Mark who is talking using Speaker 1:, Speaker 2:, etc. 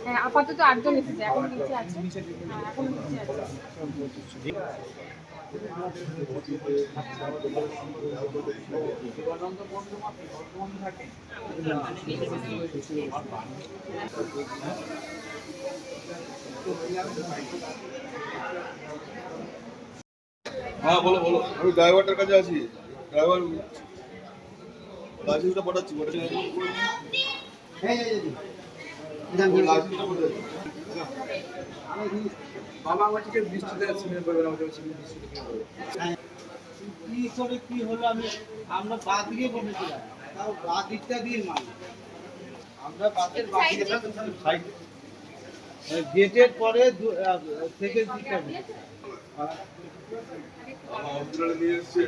Speaker 1: হ্যাঁ, আপাতত ৮ জন এসেছে, এখন নিচে আছে। হ্যাঁ, এখন নিচে আছে।
Speaker 2: হ্যাঁ বলো বলো, আমি ড্রাইভারটার কাছে আছি। ড্রাইভার লাইসেন্সটা পাঠাচ্ছি।
Speaker 3: বাবা আমার থেকে বৃষ্টিতে সিমেন্ট করবে না,
Speaker 4: কি করে কি হলো আমরা বাদ দিয়ে বসেছিলাম, তাও বাদ দিকটা দিয়ে মাল আমরা বাসের বাদ গেটের পরে থেকে দিকটা
Speaker 2: হসপিটালে নিয়ে এসছে।